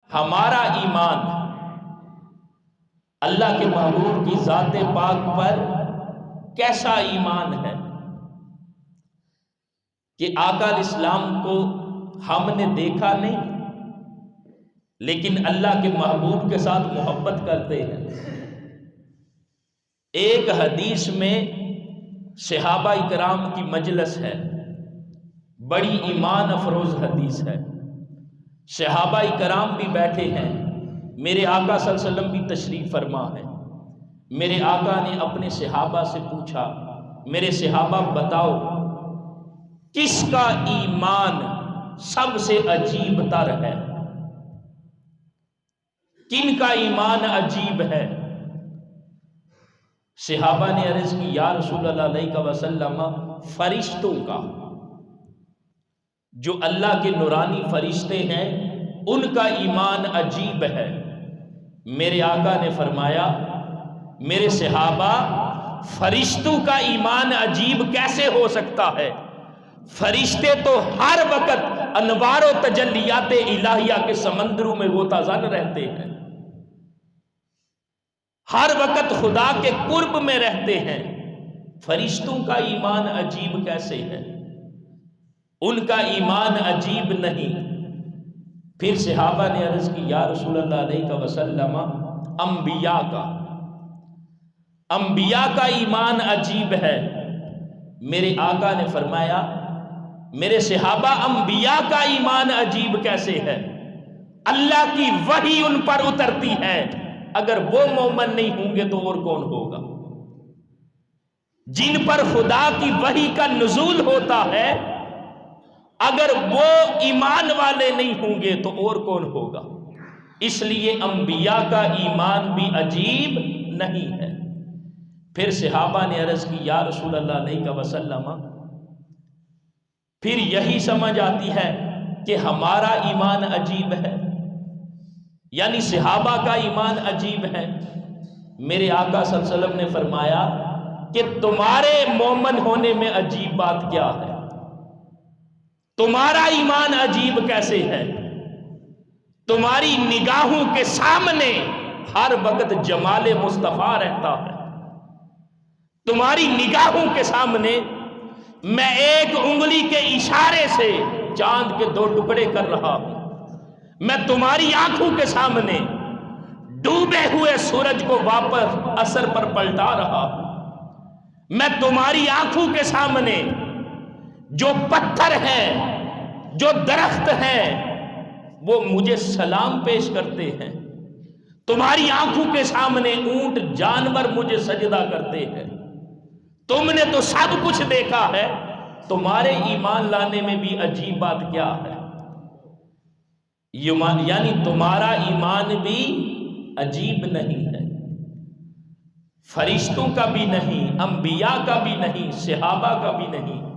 ہمارا ایمان اللہ کے محبوب کی ذات پاک پر کیسا ایمان ہے کہ آقا الاسلام کو ہم نے دیکھا نہیں لیکن اللہ کے محبوب کے ساتھ محبت کرتے ہیں۔ ایک حدیث میں صحابہ کرام کی مجلس ہے، بڑی ایمان افروز حدیث ہے، صحابہ کرام بھی بیٹھے ہیں، میرے آقا صلی اللہ علیہ وسلم بھی تشریف فرما ہے۔ میرے آقا نے اپنے صحابہ سے پوچھا، میرے صحابہ بتاؤ کس کا ایمان سب سے عجیب تر ہے، کن کا ایمان عجیب ہے؟ صحابہ نے عرض کی یا رسول اللہ علیہ وسلم فرشتوں کا، جو اللہ کے نورانی فرشتے ہیں ان کا ایمان عجیب ہے۔ میرے آقا نے فرمایا میرے صحابہ فرشتوں کا ایمان عجیب کیسے ہو سکتا ہے؟ فرشتے تو ہر وقت انوار و تجلیات الہیہ کے سمندروں میں غوطہ زن رہتے ہیں، ہر وقت خدا کے قرب میں رہتے ہیں، فرشتوں کا ایمان عجیب کیسے ہے؟ ان کا ایمان عجیب نہیں۔ پھر صحابہ نے عرض کی یا رسول اللہ علیہ وسلم انبیاء کا ایمان عجیب ہے۔ میرے آقا نے فرمایا میرے صحابہ انبیاء کا ایمان عجیب کیسے ہے؟ اللہ کی وحی ان پر اترتی ہے، اگر وہ مومن نہیں ہوں گے تو اور کون ہوگا؟ جن پر خدا کی وحی کا نزول ہوتا ہے اگر وہ ایمان والے نہیں ہوں گے تو اور کون ہوگا؟ اس لیے انبیاء کا ایمان بھی عجیب نہیں ہے۔ پھر صحابہ نے عرض کی یا رسول اللہ علیہ وسلم پھر یہی سمجھ آتی ہے کہ ہمارا ایمان عجیب ہے، یعنی صحابہ کا ایمان عجیب ہے۔ میرے آقا صلی اللہ علیہ وسلم نے فرمایا کہ تمہارے مومن ہونے میں عجیب بات کیا ہے؟ تمہارا ایمان عجیب کیسے ہے؟ تمہاری نگاہوں کے سامنے ہر وقت جمال مصطفیٰ رہتا ہے، تمہاری نگاہوں کے سامنے میں ایک انگلی کے اشارے سے چاند کے 2 ٹکڑے کر رہا ہوں، میں تمہاری آنکھوں کے سامنے ڈوبے ہوئے سورج کو واپس اثر پر پلٹا رہا ہوں، میں تمہاری آنکھوں کے سامنے جو پتھر ہیں جو درخت ہیں وہ مجھے سلام پیش کرتے ہیں، تمہاری آنکھوں کے سامنے اونٹ جانور مجھے سجدہ کرتے ہیں، تم نے تو سب کچھ دیکھا ہے، تمہارے ایمان لانے میں بھی عجیب بات کیا ہے؟ یعنی تمہارا ایمان بھی عجیب نہیں ہے، فرشتوں کا بھی نہیں، انبیاء کا بھی نہیں، صحابہ کا بھی نہیں۔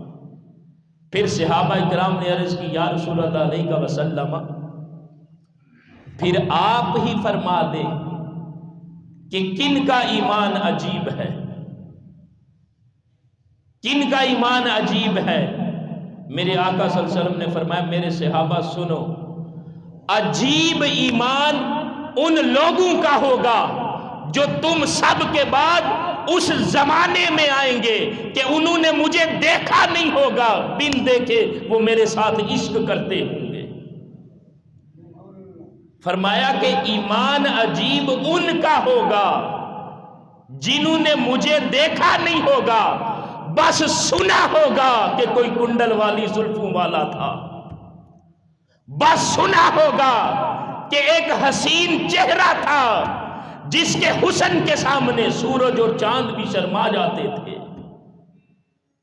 پھر صحابہ کرام نے عرض کی یا رسول اللہ علیہ وسلم پھر آپ ہی فرما دیں کہ کن کا ایمان عجیب ہے، کن کا ایمان عجیب ہے؟ میرے آقا صلی اللہ علیہ وسلم نے فرمایا میرے صحابہ سنو، عجیب ایمان ان لوگوں کا ہوگا جو تم سب کے بعد اس زمانے میں آئیں گے کہ انہوں نے مجھے دیکھا نہیں ہوگا، بن دیکھے وہ میرے ساتھ عشق کرتے ہوں گے۔ فرمایا کہ ایمان عجیب ان کا ہوگا جنہوں نے مجھے دیکھا نہیں ہوگا، بس سنا ہوگا کہ کوئی کنڈل والی زلفوں والا تھا، بس سنا ہوگا کہ ایک حسین چہرہ تھا جس کے حسن کے سامنے سورج اور چاند بھی شرما جاتے تھے،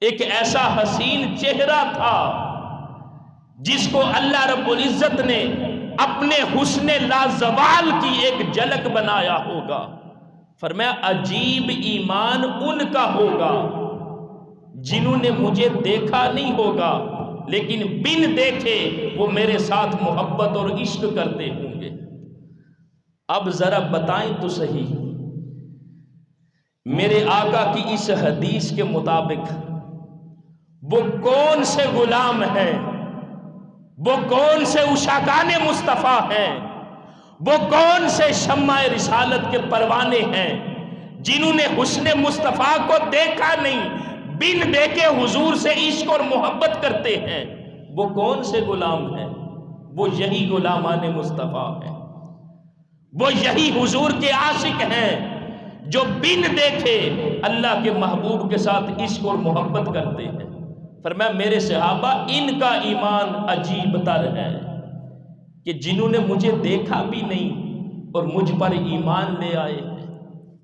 ایک ایسا حسین چہرہ تھا جس کو اللہ رب العزت نے اپنے حسن لازوال کی ایک جھلک بنایا ہوگا۔ فرمایا عجیب ایمان ان کا ہوگا جنہوں نے مجھے دیکھا نہیں ہوگا لیکن بن دیکھے وہ میرے ساتھ محبت اور عشق کرتے ہوں گے۔ اب ذرا بتائیں تو صحیح، میرے آقا کی اس حدیث کے مطابق وہ کون سے غلام ہیں، وہ کون سے عشاقان مصطفیٰ ہیں، وہ کون سے شمع رسالت کے پروانے ہیں جنہوں نے حسن مصطفیٰ کو دیکھا نہیں، بن دیکھے حضور سے عشق اور محبت کرتے ہیں؟ وہ کون سے غلام ہیں؟ وہ یہی غلامان مصطفیٰ ہیں، وہ یہی حضور کے عاشق ہیں جو بن دیکھے اللہ کے محبوب کے ساتھ عشق اور محبت کرتے ہیں۔ فرمایا میرے صحابہ ان کا ایمان عجیب تر ہے کہ جنہوں نے مجھے دیکھا بھی نہیں اور مجھ پر ایمان لے آئے۔